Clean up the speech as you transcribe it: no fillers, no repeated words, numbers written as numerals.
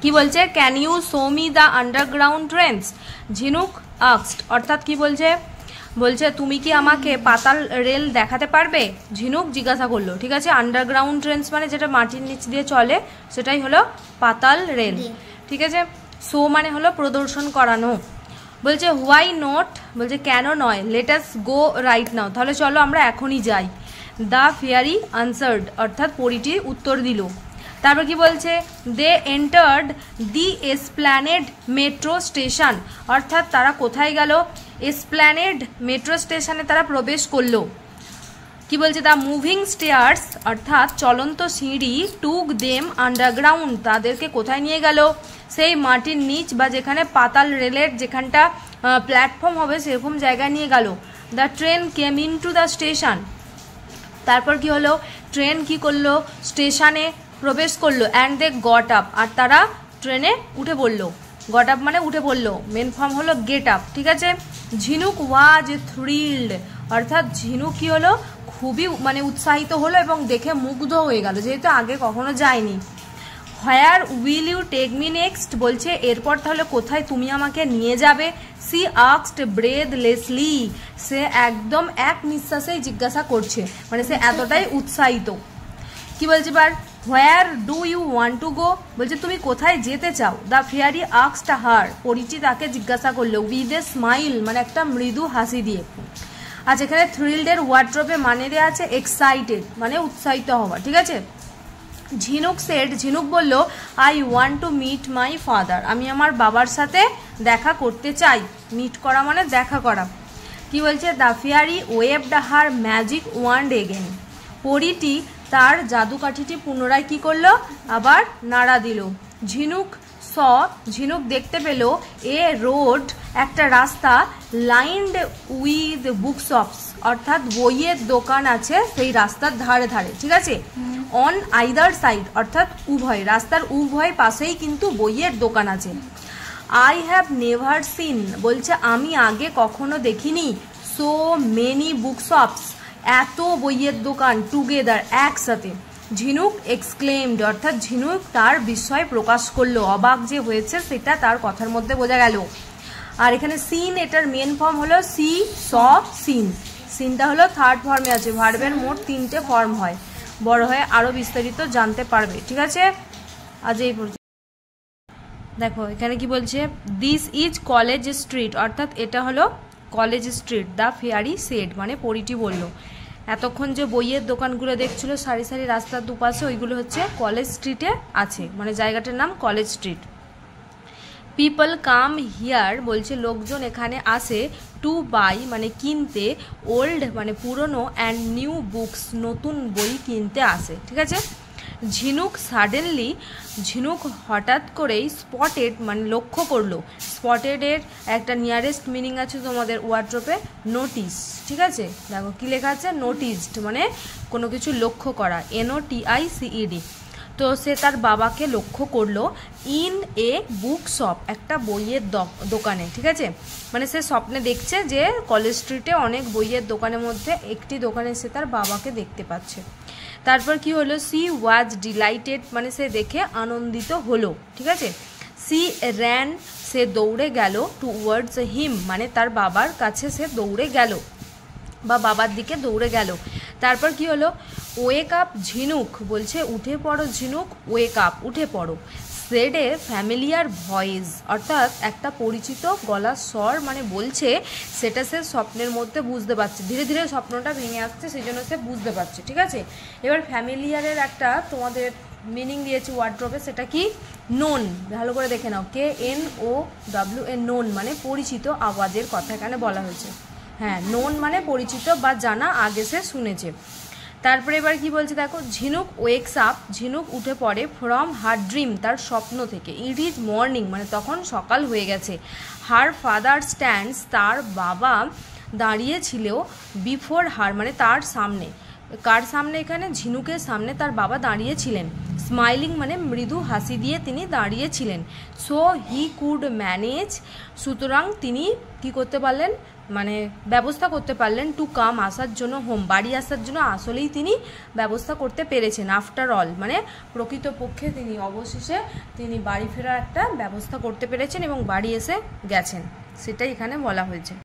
কি বলছে, can you show me the underground trains, Jhinuk asked, অর্থাৎ কি বলছে, বলছে তুমি কি আমাকে পাতাল রেল দেখাতে পারবে, ঝিনুক জিজ্ঞাসা করলো। ঠিক আছে, আন্ডারগ্রাউন্ড ট্রেনস মানে যেটা মাটির নিচ দিয়ে চলে সেটাই হলো পাতাল রেল। ঠিক আছে, শো মানে হলো প্রদর্শন করানো। বলছে হোয়াই নট, বলছে কেন নয়, লেট আস গো রাইট নাও, তাহলে চলো আমরা এখনই যাই। দ্য ফেয়ারি আনসার্ড, অর্থাৎ পরীটি উত্তর দিল। তারপর কি বলছে, দে এন্টার্ড দি এসপ্ল্যানেড মেট্রো স্টেশন, অর্থাৎ তারা কোথায় গেল, এসপ্ল্যানেড মেট্রো স্টেশনে তারা প্রবেশ করলো। কি বলছে, দ্য মুভিং স্টেয়ার্স, অর্থাৎ চলন্ত সিঁড়ি, টুক দেম আন্ডারগ্রাউন্ড, তাদেরকে কোথায় নিয়ে গেল, সেই মাটির নিচ বা যেখানে পাতাল রেলের যেখানটা প্ল্যাটফর্ম হবে সেরকম জায়গায় নিয়ে গেল। The train came in to the station, তারপর কি হলো, ট্রেন কি করলো, স্টেশনে প্রবেশ করলো। অ্যান্ড দে গট আপ, আর তারা ট্রেনে উঠে পড়লো। গট আপ মানে উঠে পড়লো, মেন ফর্ম হলো গেট আপ। ঠিক আছে, ঝিনুক ওয়াজ থ্রিল্ড, অর্থাৎ ঝিনুক কি হলো, খুবই মানে উৎসাহিত হলো এবং দেখে মুগ্ধ হয়ে গেল, যেহেতু আগে কখনো যায়নি। Where will you take me next, বলছে এরপর তাহলে কোথায় তুমি আমাকে নিয়ে যাবে। সি আস্কড ব্রেথলেসলি, সে একদম এক নিঃশ্বাসেই জিজ্ঞাসা করছে, মানে সে এতটাই উৎসাহিত। কি বলছে এবার, where do you want to go, বলছে তুমি কোথায় যেতে চাও। দ্য ফেয়ারি আস্কড হার, পরীটি তাকে জিজ্ঞাসা করলো। উইথ এ স্মাইল, মানে একটা মৃদু হাসি দিয়ে। আচ্ছা, এখানে থ্রিল্ডের ওয়ার্ড্রপে মানে দেওয়া আছে এক্সাইটেড, মানে উৎসাহিত হওয়া। ঠিক আছে, ঝিনুক সেড, ঝিনুক বলল, I want to meet my father, আমি আমার বাবার সাথে দেখা করতে চাই। মিট করা মানে দেখা করা। কি বলছে, the fairy waved her magic wand again, পরীটি তার জাদুকাঠিটি পুনরায় কি করলো, আবার নাড়া দিল। ঝিনুক স, ঝিনুক দেখতে পেল, এ রোড, একটা রাস্তা, লাইন্ড উইথ বুক শপস, অর্থাৎ বইয়ের দোকান আছে সেই রাস্তার ধারে ধারে। ঠিক আছে, অন আইদার সাইড, অর্থাৎ উভয়, রাস্তার উভয় পাশেই কিন্তু বইয়ের দোকান আছে। আই হ্যাভ নেভার সিন, বলছে আমি আগে কখনো দেখিনি, সো মেনি বুক শপস, এত বইয়ের দোকান, টুগেদার, একসাথে। ঝিনুক এক্সক্লেমড, অর্থাৎ ঝিনুক তার বিস্ময় প্রকাশ করলো, অবাক যে হয়েছে সেটা তার কথার মধ্যে বোঝা গেল। আর এখানে সিন, এটার মেন ফর্ম হলো সি, স, সিন। সিনটা হলো থার্ড ফর্মে আছে, ভার্বের মোট 3টে ফর্ম হয়। বড় হয়ে আরো বিস্তারিত জানতে পারবে। ঠিক আছে, আজ এই পর্যন্ত। দেখো এখানে কি বলছে, দিস ইজ কলেজ স্ট্রিট, অর্থাৎ এটা হলো college street. The fairy said, মানে পরীটি বলল, এতক্ষণ যে বইয়ের দোকানগুলো দেখছিল সারি সারি রাস্তার দুপাশে, ওইগুলো হচ্ছে কলেজ স্ট্রিটে আছে, মানে জায়গাটার নাম college street. People come here, বলছে লোকজন এখানে আসে, টু বাই মানে কিনতে, ওল্ড মানে পুরনো, অ্যান্ড নিউ বুকস নতুন বই কিনতে আসে। ঠিক আছে, ঝিনুক সাডেনলি, ঝিনুক হঠাৎ করেই, স্পটেড মানে লক্ষ্য করলো। স্পটেডের একটা নিয়ারেস্ট মিনিং আছে তোমাদের ওয়ার্ড্রপে, নোটিস। ঠিক আছে, দেখো কি লেখা আছে, নোটিসড মানে কোনো কিছু লক্ষ্য করা, NOTICED। তো সে তার বাবাকে লক্ষ্য করলো, ইন এ বুক শপ, একটা বইয়ের দোকানে। ঠিক আছে, মানে সে স্বপ্নে দেখছে যে কলেজ স্ট্রিটে অনেক বইয়ের দোকানের মধ্যে একটি দোকানে সে তার বাবাকে দেখতে পাচ্ছে। তারপর কি হলো, সি ওয়াজ ডিলাইটেড, মানে সে দেখে আনন্দিত হলো। ঠিক আছে, সি র্যান, সে দৌড়ে গেল, টুওয়ার্ডস হিম মানে তার বাবার কাছে সে দৌড়ে গেল বা বাবার দিকে দৌড়ে গেল। তারপর কি হলো, ওয়েক আপ ঝিনুক, বলছে উঠে পড়ো ঝিনুক, ওয়েক আপ উঠে পড়ো। সেড এ ফ্যামিলিয়ার ভয়েস, অর্থাৎ একটা পরিচিত গলার স্বর, মানে বলছে সেটা সে স্বপ্নের মধ্যে বুঝতে পারছে, ধীরে ধীরে স্বপ্নটা ভেঙে আসছে সেই জন্য সে বুঝতে পারছে। ঠিক আছে, এবার ফ্যামিলিয়ারের একটা তোমাদের মিনিং দিয়েছি ওয়ার্ড্রপে, সেটা কি, নোন। ভালো করে দেখে নাও, KNOWN, নোন মানে পরিচিত আওয়াজের কথা এখানে বলা হয়েছে। হ্যাঁ, নোন মানে পরিচিত বা জানা, আগে সে শুনেছে। তারপরে এবার কি বলছে দেখো, ঝিনুক ওয়েকস আপ, ঝিনুক উঠে পড়ে, ফ্রম হার ড্রিম, তার স্বপ্ন থেকে। ইট ইজ মর্নিং মানে তখন সকাল হয়ে গেছে। হার ফাদার স্ট্যান্ডস, তার বাবা দাঁড়িয়েছিল, বিফোর হার মানে তার সামনে। কার সামনে, এখানে ঝিনুকের সামনে তার বাবা দাঁড়িয়েছিলেন। স্মাইলিং মানে মৃদু হাসি দিয়ে তিনি দাঁড়িয়েছিলেন। সো হি কুড ম্যানেজ, সুতরাং তিনি কি করতে পারলেন, মানে ব্যবস্থা করতে পারলেন টু কাম, আসার জন্য, হোম, বাড়ি আসার জন্য আসলেই তিনি ব্যবস্থা করতে পেরেছেন। আফটার অল মানে প্রকৃতপক্ষে তিনি অবশেষে তিনি বাড়ি ফেরার একটা ব্যবস্থা করতে পেরেছেন এবং বাড়ি এসে গেছেন, সেটাই এখানে বলা হয়েছে।